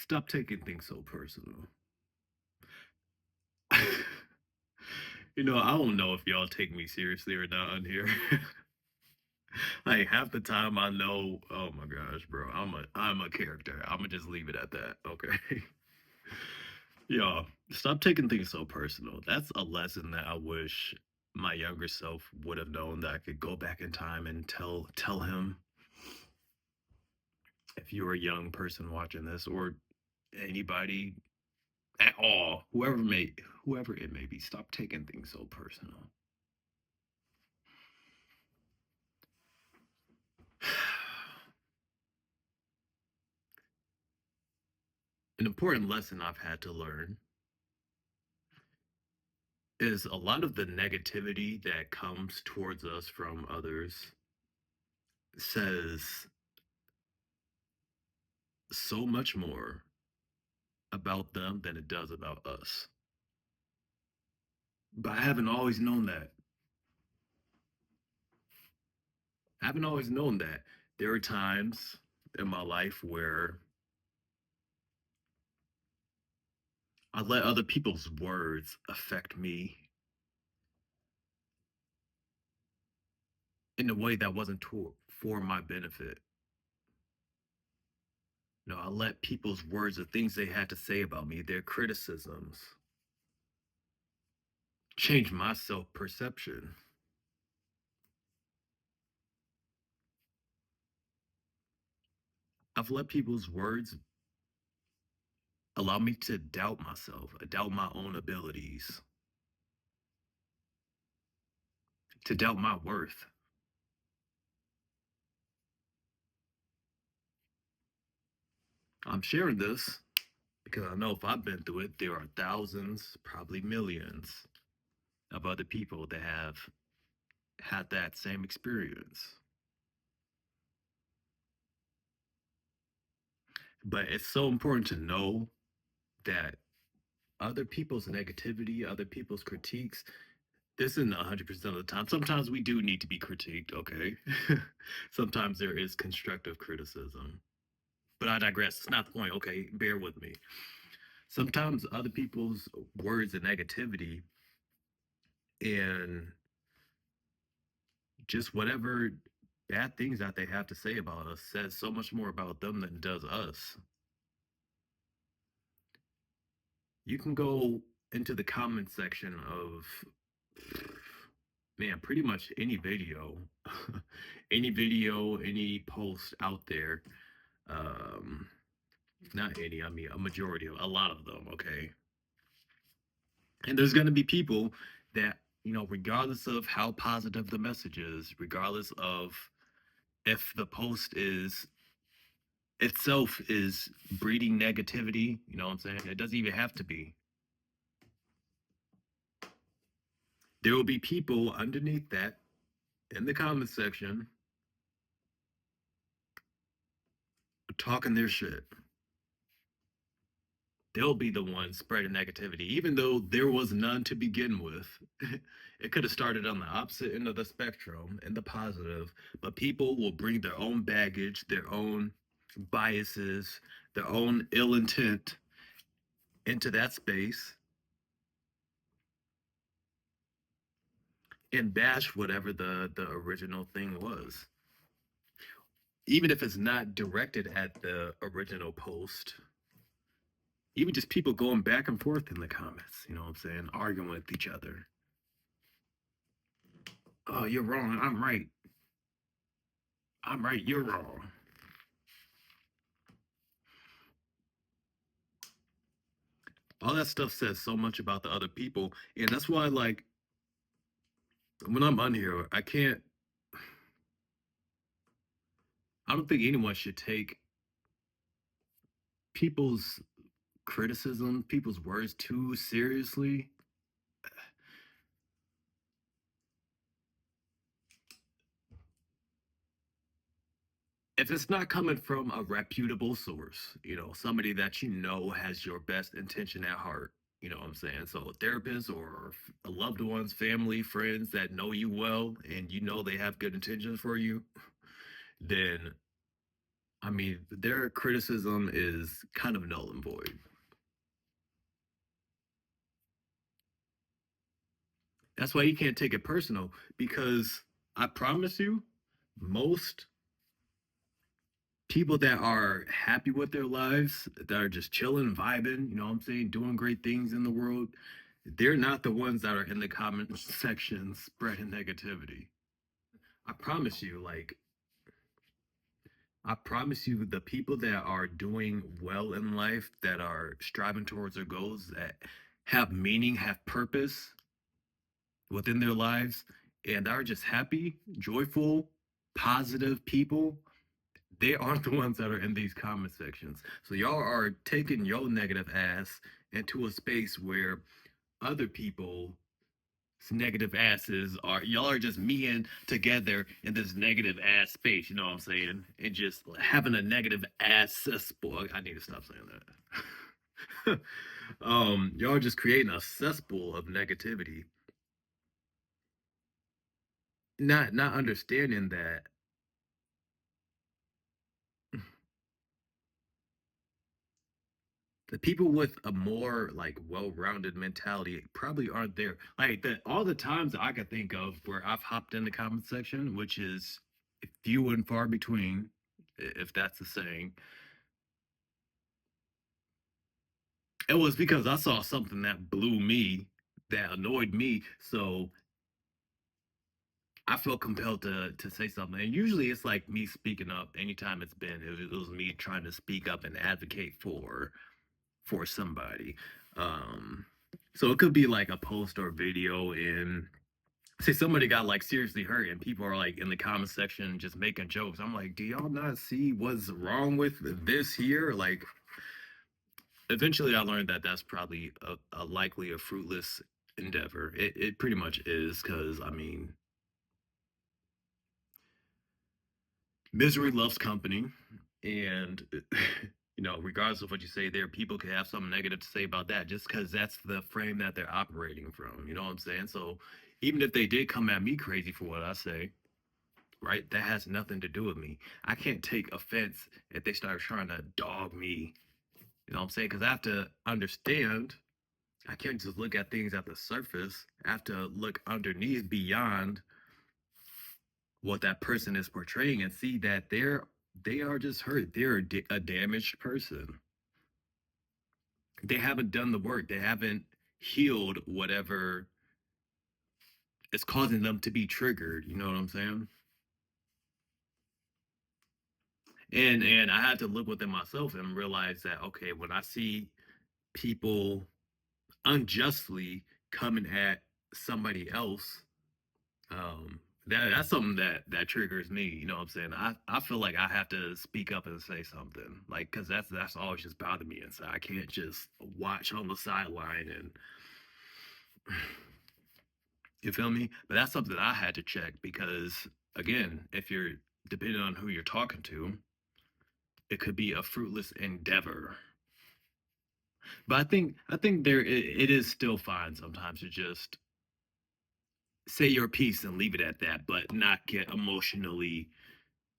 Stop taking things so personal. I don't know if y'all take me seriously or not on here. Like half the time I know, oh my gosh, bro, I'm a character. I'ma just leave it at that. Okay. Y'all, stop taking things so personal. That's a lesson that I wish my younger self would have known, that I could go back in time and tell him. If you're a young person watching this, or anybody at all, whoever it may be, stop taking things so personal. An important lesson I've had to learn is a lot of the negativity that comes towards us from others says so much more about them than it does about us. But I haven't always known that. I haven't always known that. There are times in my life where I let other people's words affect me in a way that wasn't for my benefit. I let people's words, the things they had to say about me, their criticisms, change my self perception. I've let people's words allow me to doubt myself, doubt my own abilities, to doubt my worth. I'm sharing this because I know if I've been through it, there are thousands, probably millions of other people that have had that same experience. But it's so important to know that other people's negativity, other people's critiques, this isn't 100% of the time. Sometimes we do need to be critiqued, okay? Sometimes there is constructive criticism. But I digress. It's not the point, okay? Bear with me. Sometimes other people's words and negativity and just whatever bad things that they have to say about us says so much more about them than it does us. You can go into the comment section of, man, pretty much any video, any post out there. Um, Not any, I mean a majority of, a lot of them. Okay, and there's going to be people that, regardless of how positive the message is, regardless of if the post is itself is breeding negativity, you know what I'm saying? It doesn't even have to be. There will be people underneath that in the comment section talking their shit. They'll be the ones spreading negativity, even though there was none to begin with. It could have started on the opposite end of the spectrum in the positive, but people will bring their own baggage, their own biases, their own ill intent into that space and bash whatever the original thing was. Even if it's not directed at the original post, even just people going back and forth in the comments, you know what I'm saying, arguing with each other. Oh, you're wrong. I'm right. I'm right. You're wrong. All that stuff says so much about the other people. And that's why, like, when I'm on here, I don't think anyone should take people's criticism, people's words too seriously. If it's not coming from a reputable source, somebody that has your best intention at heart, you know what I'm saying? So a therapist or a loved ones, family, friends that know you well and they have good intentions for you, then I mean, their criticism is kind of null and void. That's why you can't take it personal because I promise you, most people that are happy with their lives, that are just chilling, vibing, you know what I'm saying, doing great things in the world, they're not the ones that are in the comment section spreading negativity. I promise you, like, I promise you, the people that are doing well in life, that are striving towards their goals, that have meaning, have purpose within their lives, and are just happy, joyful, positive people, they aren't the ones that are in these comment sections. So y'all are taking your negative ass into a space where other people negative asses are y'all are just meeting together in this negative ass space, you know what I'm saying? And just having a negative ass cesspool. I need to stop saying that. Y'all are just creating a cesspool of negativity. Not understanding that the people with a more like well-rounded mentality probably aren't there. Like the all the times that I could think of where I've hopped in the comment section, which is few and far between, if that's the saying, it was because I saw something that blew me, that annoyed me. So I felt compelled to say something. And usually it's like me speaking up. Anytime it was me trying to speak up and advocate for somebody. Um, so it could be like a post or video and say somebody got like seriously hurt and people are like in the comment section just making jokes. I'm like, do y'all not see what's wrong with this here? Like, eventually I learned that that's probably a likely a fruitless endeavor. It pretty much is because I mean, misery loves company, and you know, regardless of what you say there, people can have something negative to say about that just because that's the frame that they're operating from. You know what I'm saying? So even if they did come at me crazy for what I say, right, that has nothing to do with me. I can't take offense if they start trying to dog me. You know what I'm saying? Because I have to understand. I can't just look at things at the surface. I have to look underneath beyond what that person is portraying and see that they are just hurt. They're a damaged person. They haven't done the work. They haven't healed whatever is causing them to be triggered. You know what I'm saying? And I had to look within myself and realize that okay, when I see people unjustly coming at somebody else, that's something that triggers me. You know what I'm saying? I feel like I have to speak up and say something, like because that's always just bothered me inside. I can't just watch on the sideline and you feel me. But that's something I had to check because again, if you're depending on who you're talking to, it could be a fruitless endeavor. But I think it is still fine sometimes to just say your piece and leave it at that, but not get emotionally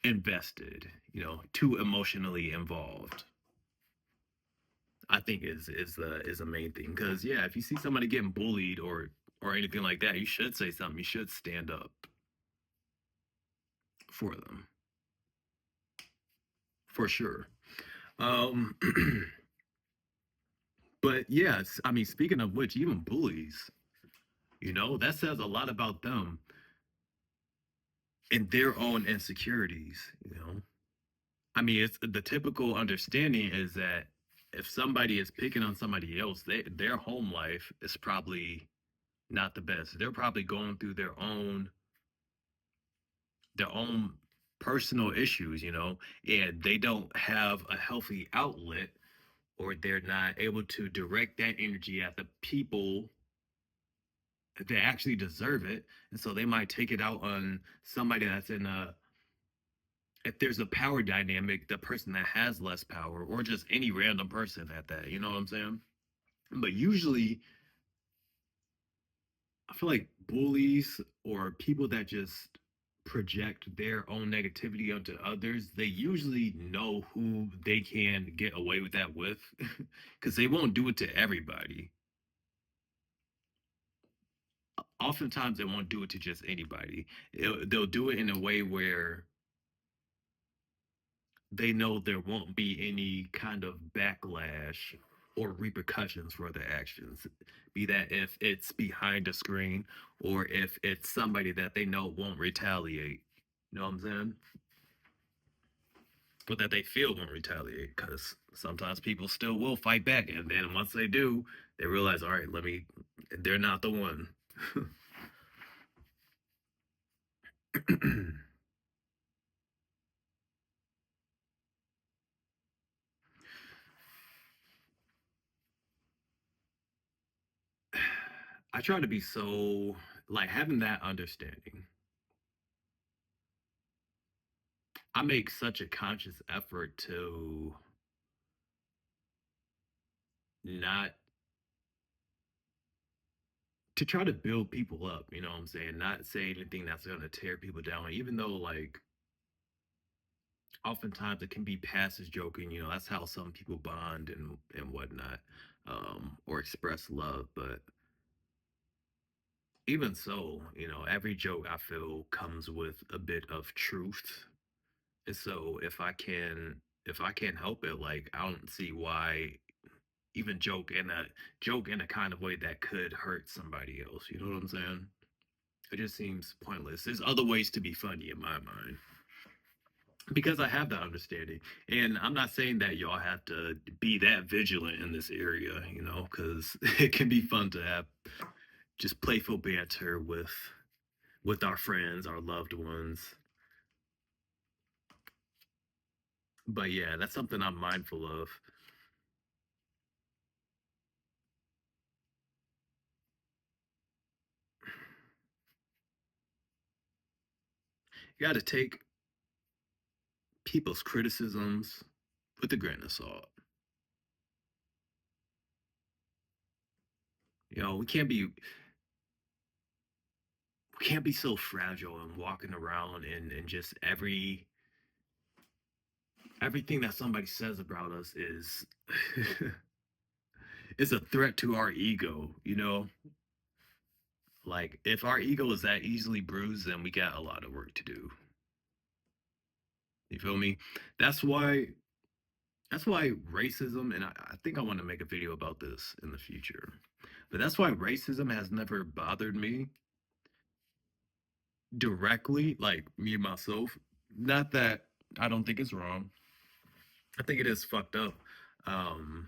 invested, you know, too emotionally involved. I think is the main thing because yeah, if you see somebody getting bullied or anything like that, you should say something. You should stand up for them for sure. Um, but yes, I mean, speaking of which, even bullies, you know, that says a lot about them and their own insecurities. You know, I mean, it's the typical understanding is that if somebody is picking on somebody else, their home life is probably not the best. They're probably going through their own personal issues, you know, and they don't have a healthy outlet or they're not able to direct that energy at the people that actually deserve it. And so they might take it out on somebody that's in a if there's a power dynamic, the person that has less power or just any random person at that, you know what I'm saying? But usually I feel like bullies or people that just project their own negativity onto others, they usually know who they can get away with that with because they won't do it to everybody. Oftentimes, they won't do it to just anybody. They'll do it in a way where they know there won't be any kind of backlash or repercussions for their actions. Be that if it's behind a screen or if it's somebody that they know won't retaliate. You know what I'm saying? But that they feel won't retaliate because sometimes people still will fight back. And then once they do, they realize, all right, they're not the one. I try to be so, like, having that understanding. I make such a conscious effort to not to try to build people up, you know what I'm saying? Not say anything that's gonna tear people down, even though like oftentimes it can be past as joking, you know, that's how some people bond and whatnot, or express love. But even so, you know, every joke I feel comes with a bit of truth. And so if I can't help it, like I don't see why even joke in a kind of way that could hurt somebody else. You know what I'm saying? It just seems pointless. There's other ways to be funny in my mind because I have that understanding. And I'm not saying that y'all have to be that vigilant in this area, you know, because it can be fun to have just playful banter with our friends, our loved ones. But yeah, that's something I'm mindful of. You got to take people's criticisms with a grain of salt. You know, we can't be so fragile and walking around and just everything that somebody says about us is is a threat to our ego, you know? Like if our ego is that easily bruised, then we got a lot of work to do. You feel me? That's why that's why racism, and I think I want to make a video about this in the future. But that's why racism has never bothered me directly, like me myself. Not that I don't think it's wrong. I think it is fucked up. Um,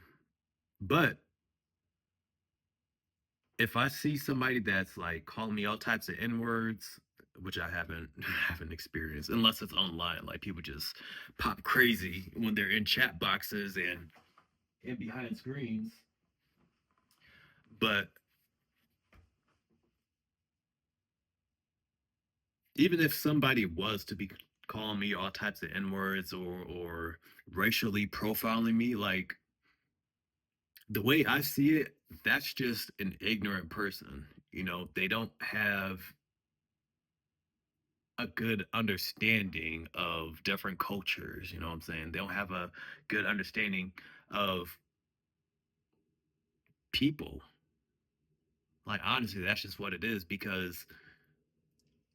but if I see somebody that's like calling me all types of N words, which I haven't haven't experienced, unless it's online, like people just pop crazy when they're in chat boxes and behind screens. But even if somebody was to be calling me all types of N words or racially profiling me, like the way I see it, that's just an ignorant person. You know, they don't have a good understanding of different cultures, you know what I'm saying? They don't have a good understanding of people. Like honestly, that's just what it is because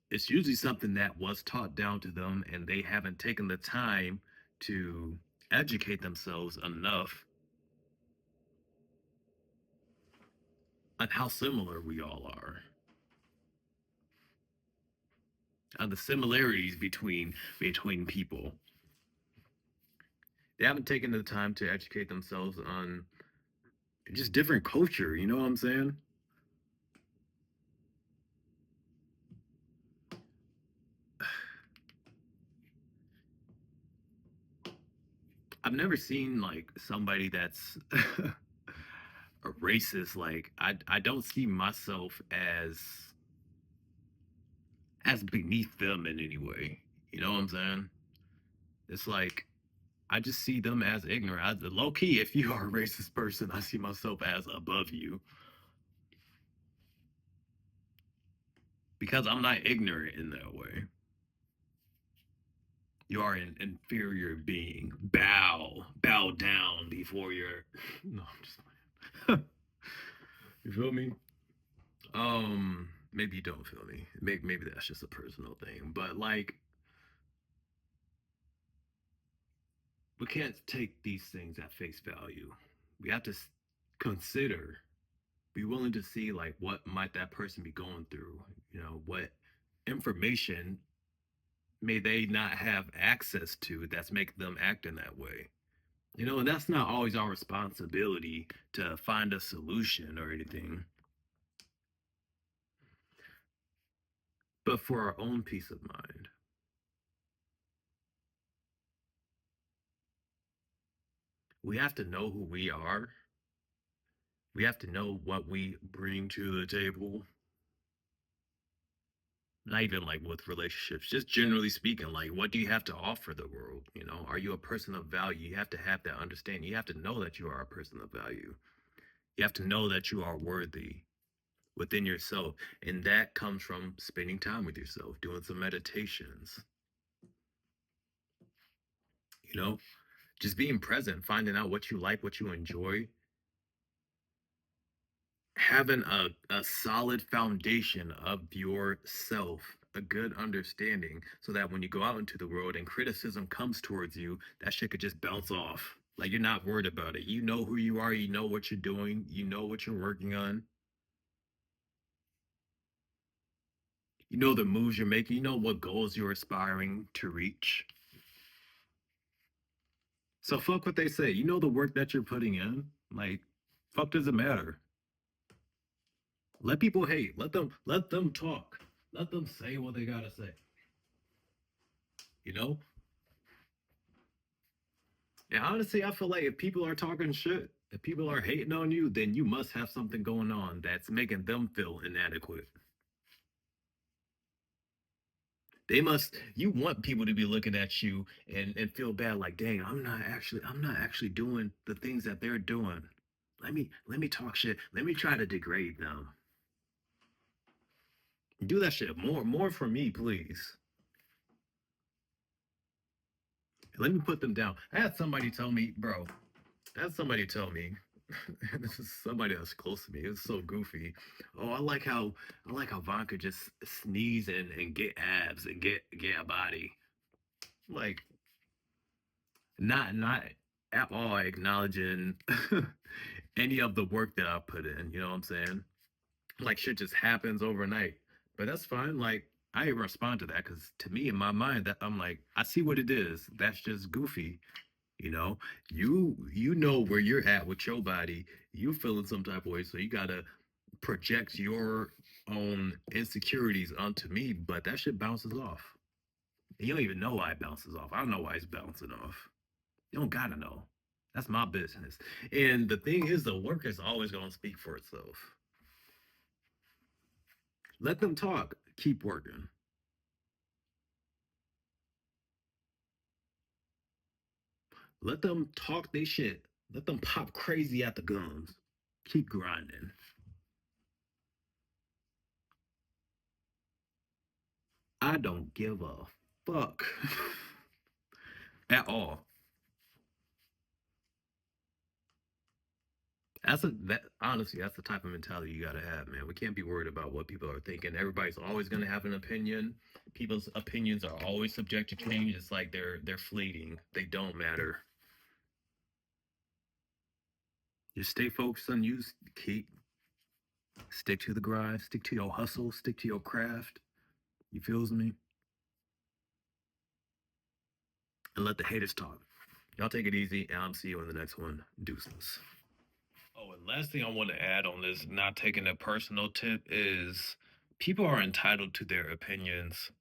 it's usually something that was taught down to them and they haven't taken the time to educate themselves enough on how similar we all are and the similarities between people. They haven't taken the time to educate themselves on just different culture, you know what I'm saying? I've never seen like somebody that's a racist. Like I don't see myself as beneath them in any way. You know what I'm saying? It's like I just see them as ignorant. Low key, if you are a racist person, I see myself as above you because I'm not ignorant in that way. You are an inferior being. Bow down before your. No, I'm just playing. You feel me? Maybe you don't feel me. Maybe that's just a personal thing. But like, we can't take these things at face value. We have to consider, be willing to see like what might that person be going through. What information may they not have access to that's making them act in that way. And that's not always our responsibility to find a solution or anything, but for our own peace of mind. We have to know who we are. We have to know what we bring to the table. Not even like with relationships, just generally speaking, like what do you have to offer the world? Are you a person of value? You have to have that understanding. You have to know that you are a person of value. You have to know that you are worthy within yourself. And that comes from spending time with yourself, doing some meditations, you know, just being present, finding out what you like, what you enjoy, having a solid foundation of yourself, a good understanding, so that when you go out into the world and criticism comes towards you, that shit could just bounce off. Like you're not worried about it. You know who you are, you know what you're doing, you know what you're working on, you know the moves you're making, you know what goals you're aspiring to reach. So fuck what they say. You know the work that you're putting in. Like, fuck does it matter? Let people hate. Let them talk. Let them say what they gotta say. You know? And honestly, I feel like if people are talking shit, if people are hating on you, then you must have something going on that's making them feel inadequate. They must you want people to be looking at you and feel bad, like, dang, I'm not actually doing the things that they're doing. Let me talk shit. Let me try to degrade them. Do that shit. More for me, please. Let me put them down. I had somebody tell me, bro. I had somebody tell me, this is somebody that's close to me. It's so goofy. Oh, I like how Vanka just sneeze and get abs and get a body. Like not at all acknowledging any of the work that I put in. You know what I'm saying? Like shit just happens overnight. But that's fine. Like I even respond to that because to me in my mind that I'm like, I see what it is. That's just goofy. You know, you know where you're at with your body. You feeling some type of way, so you gotta project your own insecurities onto me. But that shit bounces off. And you don't even know why it bounces off. I don't know why it's bouncing off. You don't gotta know. That's my business. And the thing is, the work is always gonna speak for itself. Let them talk. Keep working. Let them talk their shit. Let them pop crazy at the gums. Keep grinding. I don't give a fuck at all. That honestly, that's the type of mentality you gotta have, man. We can't be worried about what people are thinking. Everybody's always gonna have an opinion. People's opinions are always subject to change. It's like they're fleeting. They don't matter. Just stay focused on you. Keep stick to the grind. Stick to your hustle. Stick to your craft. You feels me? And let the haters talk. Y'all take it easy, and I'll see you in the next one. Deuces. Oh, and last thing I want to add on this, not taking a personal tip, is people are entitled to their opinions.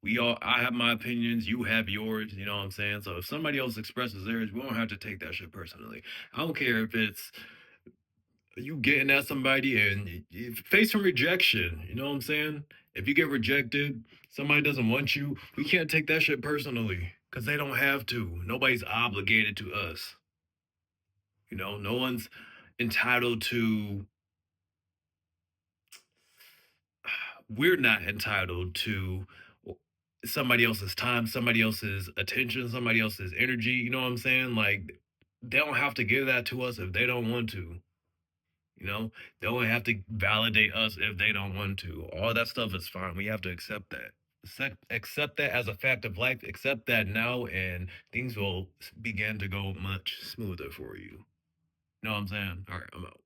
I have my opinions, you have yours, you know what I'm saying? So if somebody else expresses theirs, we don't have to take that shit personally. I don't care if it's you getting at somebody and you face some rejection, you know what I'm saying? If you get rejected, somebody doesn't want you, we can't take that shit personally because they don't have to. Nobody's obligated to us. No one's entitled to, we're not entitled to. somebody else's time, somebody else's attention, somebody else's energy, you know what I'm saying? Like, they don't have to give that to us if they don't want to, you know? They don't have to validate us if they don't want to. All that stuff is fine. We have to accept that. Accept that as a fact of life, accept that now, and things will begin to go much smoother for you. You know what I'm saying? All right, I'm out.